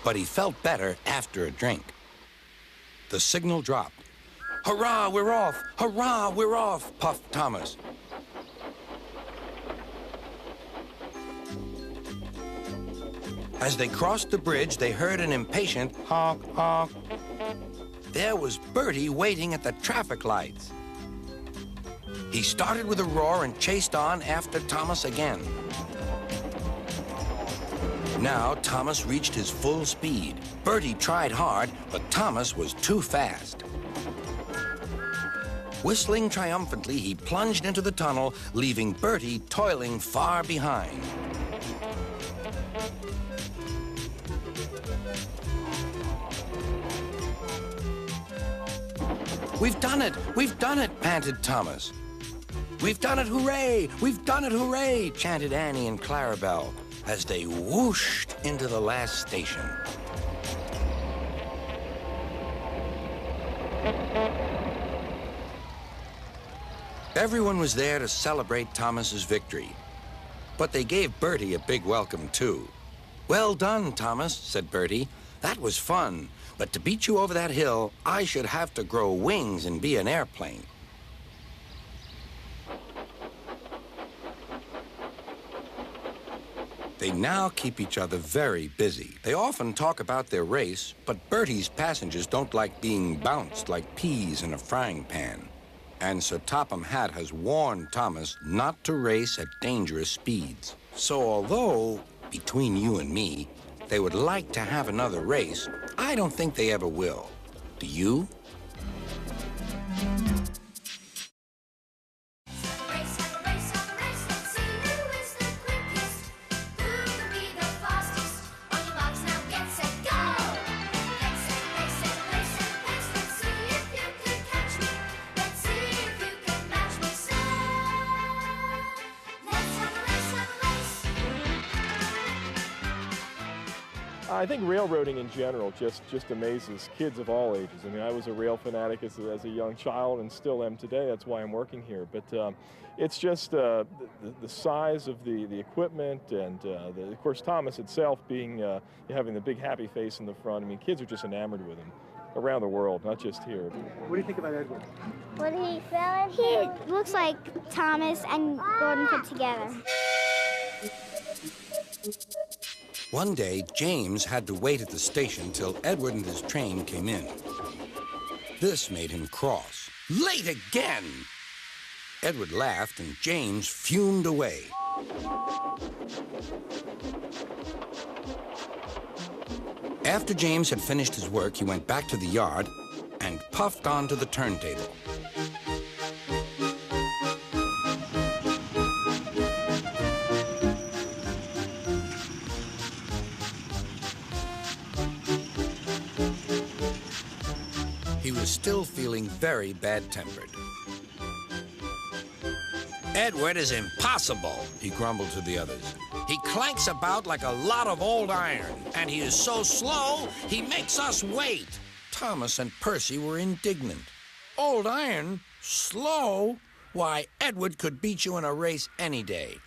but he felt better after a drink. The signal dropped. "Hurrah, we're off! Hurrah, we're off!" puffed Thomas. As they crossed the bridge, they heard an impatient honk, honk. There was Bertie waiting at the traffic lights. He started with a roar and chased on after Thomas again. Now Thomas reached his full speed. Bertie tried hard, but Thomas was too fast. Whistling triumphantly, he plunged into the tunnel, leaving Bertie toiling far behind. "We've done it! We've done it!" panted Thomas. "We've done it, hooray! We've done it, hooray!" chanted Annie and Clarabelle as they whooshed into the last station. Everyone was there to celebrate Thomas's victory, but they gave Bertie a big welcome, too. "Well done, Thomas," said Bertie. "That was fun. But to beat you over that hill, I should have to grow wings and be an airplane." They now keep each other very busy. They often talk about their race, but Bertie's passengers don't like being bounced like peas in a frying pan. And Sir Topham Hatt has warned Thomas not to race at dangerous speeds. So although, between you and me, they would like to have another race, I don't think they ever will. Do you? I think railroading in general just amazes kids of all ages. I mean, I was a rail fanatic as a young child and still am today. That's why I'm working here. But it's just the size of the equipment and, of course, Thomas itself being having the big happy face in the front. I mean, kids are just enamored with him around the world, not just here. What do you think about Edward? What he fell in? He looks like Thomas and Gordon put together. One day, James had to wait at the station till Edward and his train came in. This made him cross. "Late again!" Edward laughed and James fumed away. After James had finished his work, he went back to the yard and puffed onto the turntable. He was still feeling very bad-tempered. "Edward is impossible," he grumbled to the others. "He clanks about like a lot of old iron, and he is so slow, he makes us wait." Thomas and Percy were indignant. "Old iron? Slow? Why, Edward could beat you in a race any day."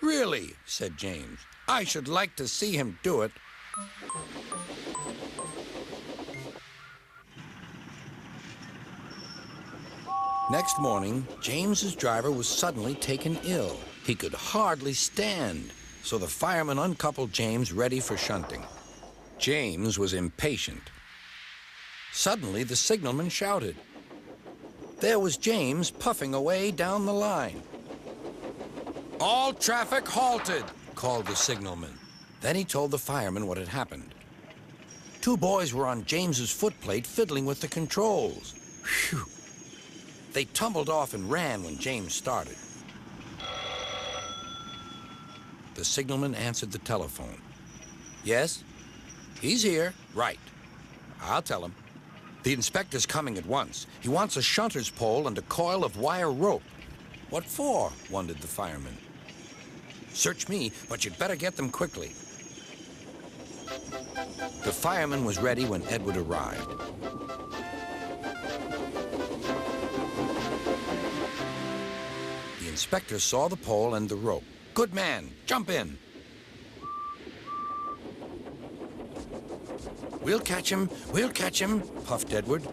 "Really?" said James. "I should like to see him do it." Next morning, James's driver was suddenly taken ill. He could hardly stand, so the fireman uncoupled James ready for shunting. James was impatient. Suddenly, the signalman shouted. There was James puffing away down the line. "All traffic halted," called the signalman. Then he told the fireman what had happened. Two boys were on James's footplate fiddling with the controls. Phew! They tumbled off and ran when James started. The signalman answered the telephone. "Yes? He's here." "Right. I'll tell him." "The inspector's coming at once. He wants a shunter's pole and a coil of wire rope." "What for?" wondered the fireman. "Search me, but you'd better get them quickly." The fireman was ready when Edward arrived. The inspector saw the pole and the rope. "Good man, jump in." We'll catch him, puffed Edward.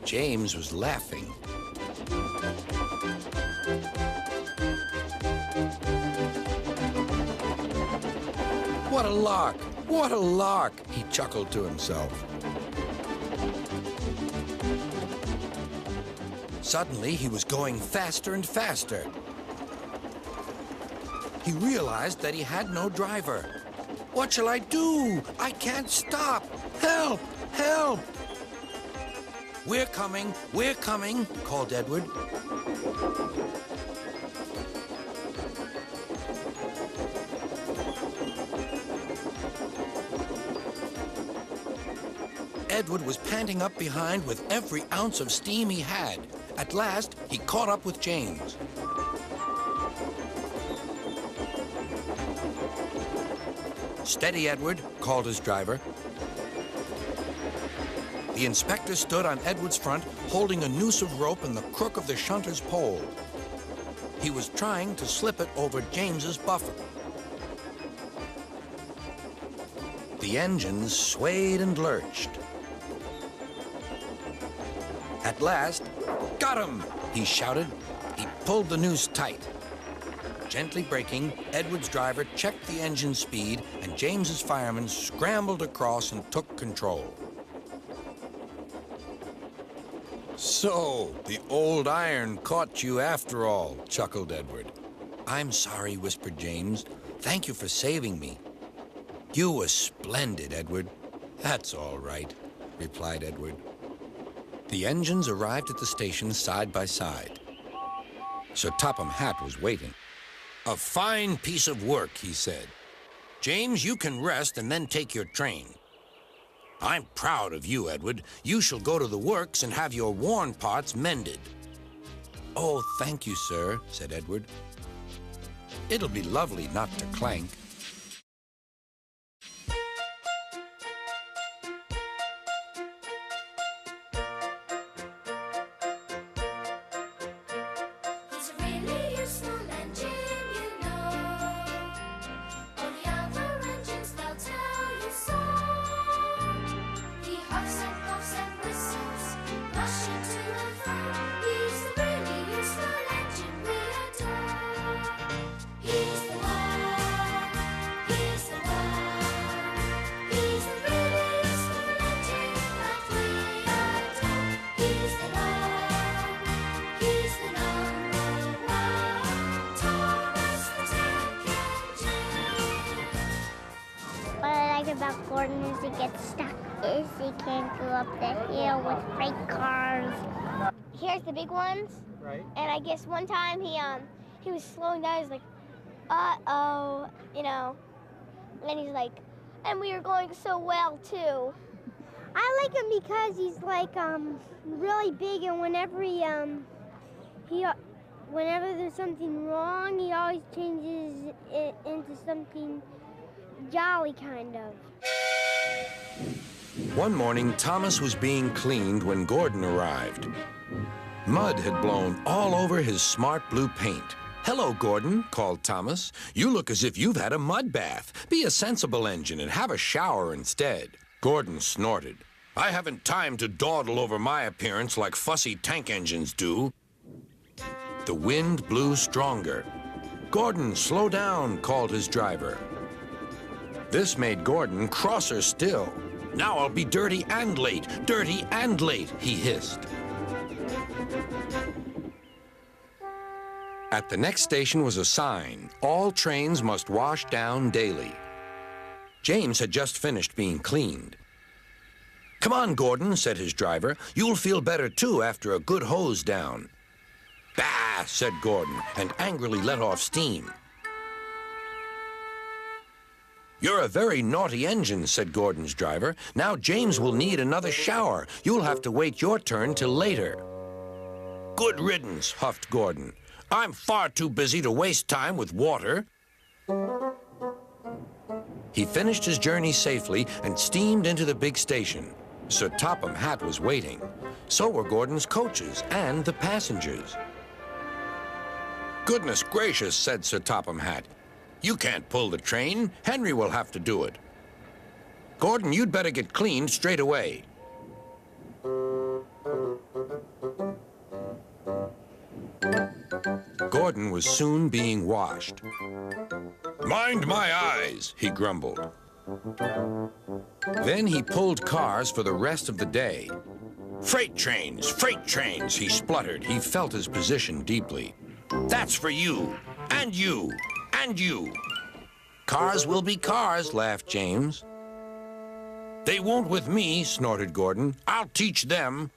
James was laughing. What a lark! What a lark! He chuckled to himself. Suddenly, he was going faster and faster. He realized that he had no driver. What shall I do? I can't stop. Help! Help! We're coming, called Edward. Edward was panting up behind with every ounce of steam he had. At last, he caught up with James. Steady, Edward, called his driver. The inspector stood on Edward's front, holding a noose of rope in the crook of the shunter's pole. He was trying to slip it over James's buffer. The engines swayed and lurched. At last, got him, he shouted. He pulled the noose tight. Gently braking, Edward's driver checked the engine speed, and James's fireman scrambled across and took control. So, the old iron caught you after all, chuckled Edward. I'm sorry, whispered James. Thank you for saving me. You were splendid, Edward. That's all right, replied Edward. The engines arrived at the station side by side. Sir Topham Hatt was waiting. A fine piece of work, he said. James, you can rest and then take your train. I'm proud of you, Edward. You shall go to the works and have your worn parts mended. Oh, thank you, sir, said Edward. It'll be lovely not to clank. About Gordon is he gets stuck, is he can't go up the hill with freight cars. Here's the big ones. Right. And I guess one time he was slowing down, he's like, uh-oh, you know. And he's like, and we were going so well too. I like him because he's like really big, and whenever whenever there's something wrong, he always changes it into something jolly, kind of. One morning, Thomas was being cleaned when Gordon arrived. Mud had blown all over his smart blue paint. Hello, Gordon, called Thomas. You look as if you've had a mud bath. Be a sensible engine and have a shower instead. Gordon snorted. I haven't time to dawdle over my appearance like fussy tank engines do. The wind blew stronger. Gordon, slow down, called his driver. This made Gordon crosser still. Now I'll be dirty and late, he hissed. At the next station was a sign. All trains must wash down daily. James had just finished being cleaned. Come on, Gordon, said his driver. You'll feel better, too, after a good hose down. Bah, said Gordon, and angrily let off steam. You're a very naughty engine, said Gordon's driver. Now James will need another shower. You'll have to wait your turn till later. Good riddance, huffed Gordon. I'm far too busy to waste time with water. He finished his journey safely and steamed into the big station. Sir Topham Hatt was waiting. So were Gordon's coaches and the passengers. Goodness gracious, said Sir Topham Hatt. You can't pull the train. Henry will have to do it. Gordon, you'd better get cleaned straight away. Gordon was soon being washed. "Mind my eyes," he grumbled. Then he pulled cars for the rest of the day. Freight trains, he spluttered. He felt his position deeply. "That's for you, and you, and you." "Cars will be cars," laughed James. "They won't with me," snorted Gordon. "I'll teach them."